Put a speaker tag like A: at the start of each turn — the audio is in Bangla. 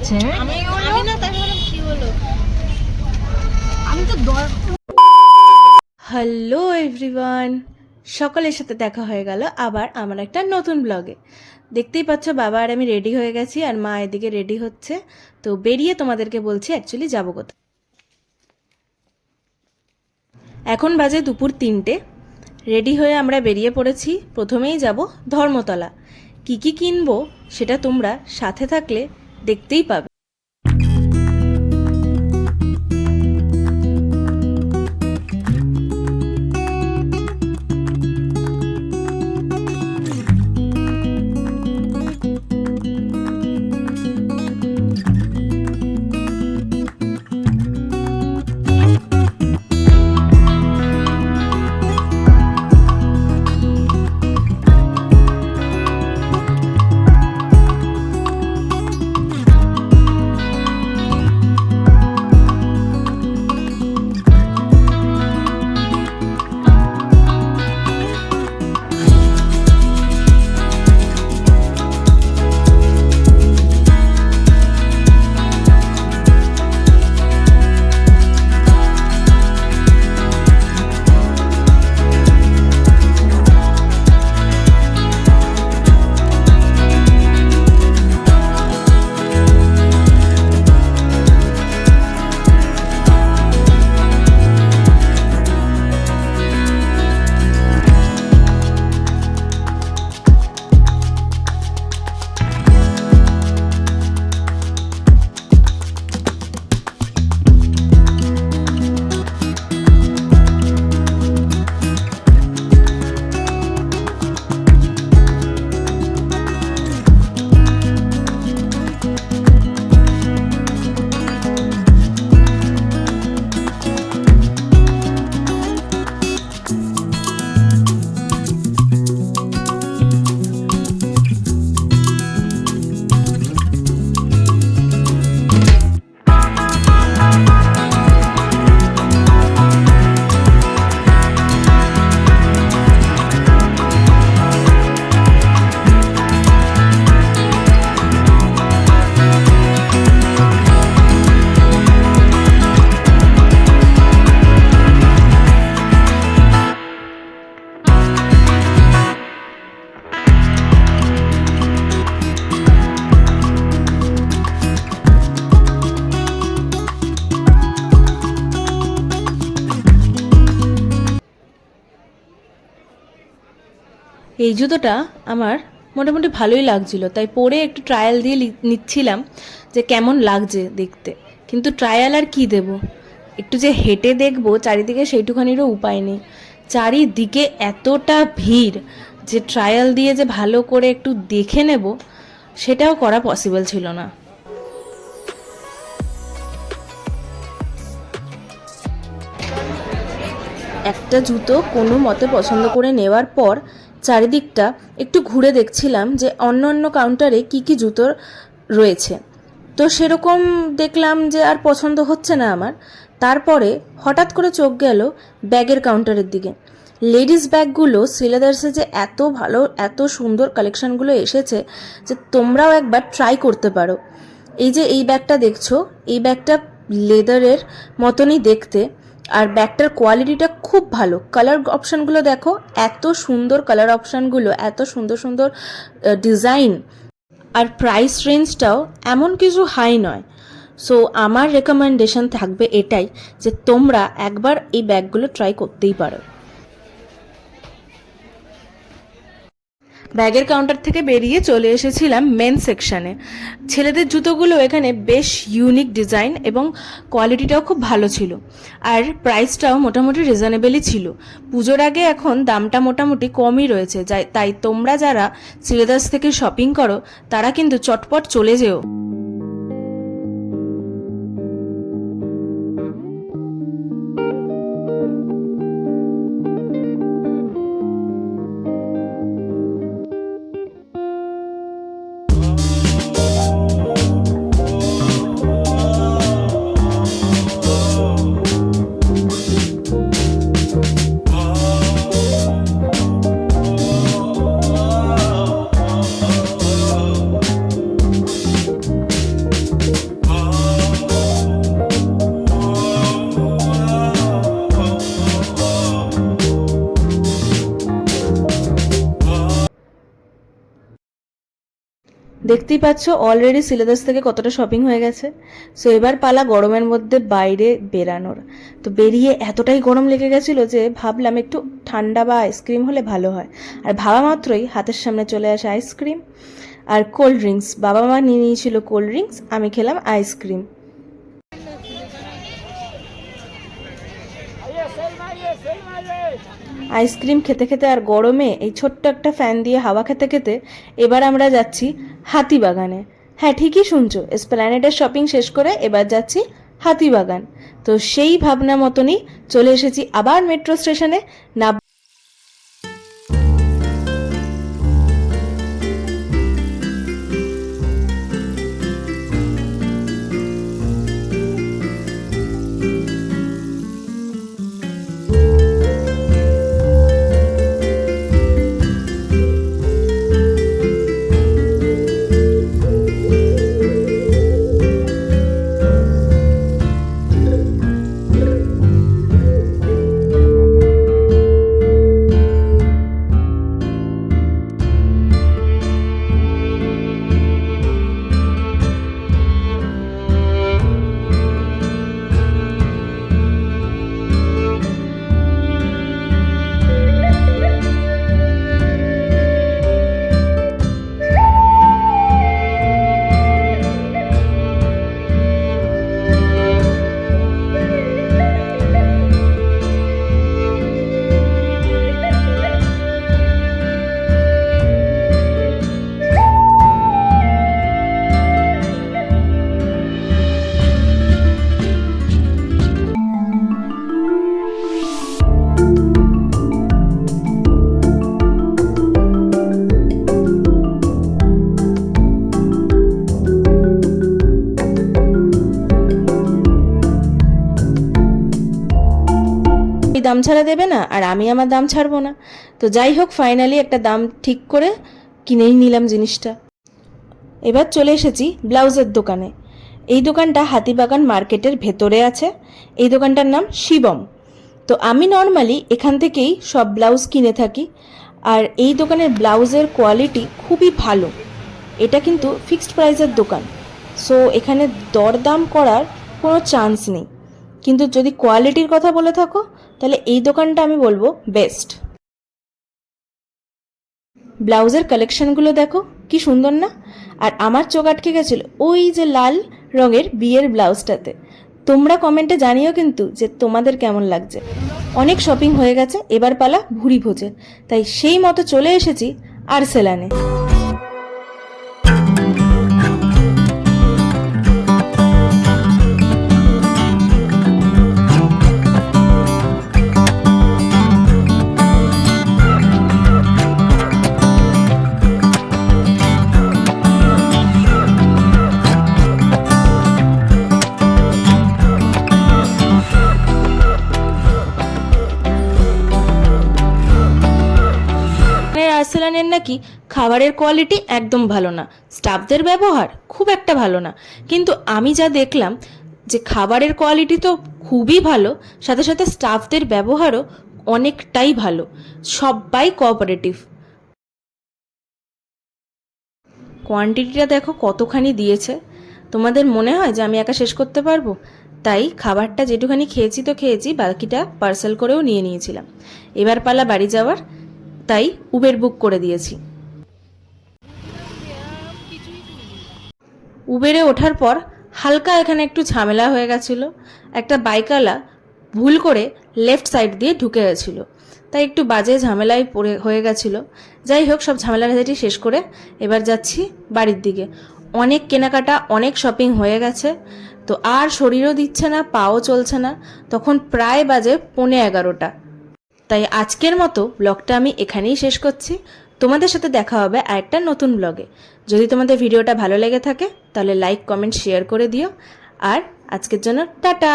A: আছে।
B: আমি না তাই বললাম কি হলো,
A: আমি তো
C: হ্যালো এভরিওয়ান, সকলের সাথে দেখা হয়ে গেল আবার আমার একটা নতুন ব্লগে। দেখতেই পাচ্ছ বাবা আর আমি রেডি হয়ে গেছি, আর মা এদিকে রেডি হচ্ছে। তো বেরিয়ে তোমাদেরকে বলছি অ্যাকচুয়ালি যাবো কোথায়। এখন বাজে দুপুর 3টে। রেডি হয়ে আমরা বেরিয়ে পড়েছি। প্রথমেই যাব ধর্মতলা। কি কি কিনবো সেটা তোমরা সাথে থাকলে দেখতেই পাবে। এই জুতোটা আমার মোটামুটি ভালোই লাগছিল, তাই পরে একটু ট্রায়াল দিয়ে নিচ্ছিলাম যে কেমন লাগছে দেখতে। কিন্তু ট্রায়াল আর কি দেব, একটু যে হেঁটে দেখবো চারিদিকে সেইটুখানিরও উপায় নেই। চারিদিকে এতটা ভিড় যে ট্রায়াল দিয়ে যে ভালো করে একটু দেখে নেব সেটাও করা পসিবল ছিল না। একটা জুতো কোনো মতে পছন্দ করে নেওয়ার পর চারিদিকটা একটু ঘুরে দেখছিলাম যে অন্য অন্য কাউন্টারে কি কি জুতো রয়েছে। তো সেরকম দেখলাম যে আর পছন্দ হচ্ছে না আমার। তারপরে হঠাৎ করে চোখ গেল ব্যাগের কাউন্টারের দিকে। লেডিস ব্যাগগুলো শ্রীলেদার্সে যে এত ভালো এত সুন্দর কালেকশানগুলো এসেছে যে তোমরাও একবার ট্রাই করতে পারো। এই যে এই ব্যাগটা দেখছো, এই ব্যাগটা লেদারের মতনই দেখতে, আর ব্যাগটার কোয়ালিটিটা খুব ভালো। কালার অপশানগুলো দেখো, এত সুন্দর কালার অপশানগুলো, এত সুন্দর সুন্দর ডিজাইন, আর প্রাইস রেঞ্জটাও এমন কিছু হাই নয়। সো আমার রেকমেন্ডেশন থাকবে এটাই যে তোমরা একবার এই ব্যাগগুলো ট্রাই করতেই পারো। ব্যাগের কাউন্টার থেকে বেরিয়ে চলে এসেছিলাম মেন সেকশানে। ছেলেদের জুতোগুলো এখানে বেশ ইউনিক ডিজাইন এবং কোয়ালিটিটাও খুব ভালো ছিল, আর প্রাইসটাও মোটামুটি রিজনেবলই ছিল। পুজোর আগে এখন দামটা মোটামুটি কমই রয়েছে, তাই তোমরা যারা শ্রীলেদার্স থেকে শপিং করো তারা কিন্তু চটপট চলে যেও। দেখতেই পাচ্ছ অলরেডি সিলেদাস থেকে কতটা শপিং হয়ে গেছে। সো এবার পালা গরমের মধ্যে বাইরে বেরানোর। তো বেরিয়ে এতটাই গরম লেগে গেছিলো যে ভাবলাম একটু ঠান্ডা বা আইসক্রিম হলে ভালো হয়। আর ভাবা মাত্রই হাতের সামনে চলে আসে আইসক্রিম আর কোল্ড ড্রিঙ্কস। বাবা মা নিয়ে নিয়েছিল কোল্ড ড্রিঙ্কস, আমি খেলাম আইসক্রিম। আইসক্রিম খেতে খেতে আর গরমে এই ছোট্ট একটা ফ্যান দিয়ে হাওয়া খেতে খেতে এবার আমরা যাচ্ছি হাতিবাগানে। হ্যাঁ, ঠিকই শুনছো, এসপ্ল্যানেডের শপিং শেষ করে এবার যাচ্ছি হাতিবাগান। তো সেই ভাবনা মতনই চলে এসেছি আবার মেট্রো স্টেশনে। না দাম ছাড়া দেবে না, আর আমি আমার দাম ছাড়বো না। তো যাই হোক, ফাইনালি একটা দাম ঠিক করে কিনেই নিলাম জিনিসটা। এবার চলে এসেছি ব্লাউজের দোকানে। এই দোকানটা হাতিবাগান মার্কেটের ভেতরে আছে। এই দোকানটার নাম শিবম। তো আমি নর্মালি এখান থেকেই সব ব্লাউজ কিনে থাকি, আর এই দোকানের ব্লাউজের কোয়ালিটি খুবই ভালো। এটা কিন্তু ফিক্সড প্রাইসের দোকান, সো এখানে দরদাম করার কোনো চান্স নেই। কিন্তু যদি কোয়ালিটির কথা বলে থাকো তাহলে এই দোকানটা আমি বলবো বেস্ট। ব্লাউজের কালেকশনগুলো দেখো কি সুন্দর না? আর আমার চোখ আটকে গেছিল ওই যে লাল রঙের বিয়ের ব্লাউজটাতে। তোমরা কমেন্টে জানিও কিন্তু যে তোমাদের কেমন লাগছে। অনেক শপিং হয়ে গেছে, এবার পালা ভুড়ি ভোজে। তাই সেই মতো চলে এসেছি আর্সেলানে। আর্সেলানের নাকি খাবারের কোয়ালিটি একদম ভালো না, স্টাফদের ব্যবহার খুব একটা ভালো না। কিন্তু আমি যা দেখলাম যে খাবারের কোয়ালিটি তো খুবই ভালো, সাথে সাথে স্টাফদের ব্যবহারও অনেকটাই ভালো, সবাই কোঅপারেটিভ। কোয়ান্টিটিটা দেখো কতখানি দিয়েছে। তোমাদের মনে হয় যে আমি একা শেষ করতে পারবো? তাই খাবারটা যেটুখানি খেয়েছি তো খেয়েছি, বাকিটা পার্সেল করেও নিয়ে নিয়েছিলাম। এবার পালা বাড়ি যাওয়ার, তাই উবের বুক করে দিয়েছি। উবেরে ওঠার পর হালকা এখানে একটু ঝামেলা হয়ে গেছিলো। একটা বাইকওয়ালা ভুল করে লেফট সাইড দিয়ে ঢুকে গেছিলো, তাই একটু বাজে ঝামেলায় হয়ে গেছিলো। যাই হোক, সব ঝামেলাঝাটি শেষ করে এবার যাচ্ছি বাড়ির দিকে। অনেক কেনাকাটা, অনেক শপিং হয়ে গেছে, তো আর শরীরও দিচ্ছে না, পাও চলছে না। তখন প্রায় বাজে 11:15। তাই আজকের মতো ব্লগটা আমি এখানেই শেষ করছি। তোমাদের সাথে দেখা হবে আরেকটা নতুন ব্লগে। যদি তোমাদের ভিডিওটা ভালো লেগে থাকে তাহলে লাইক, কমেন্ট, শেয়ার করে দিও। আর আজকের জন্য টাটা।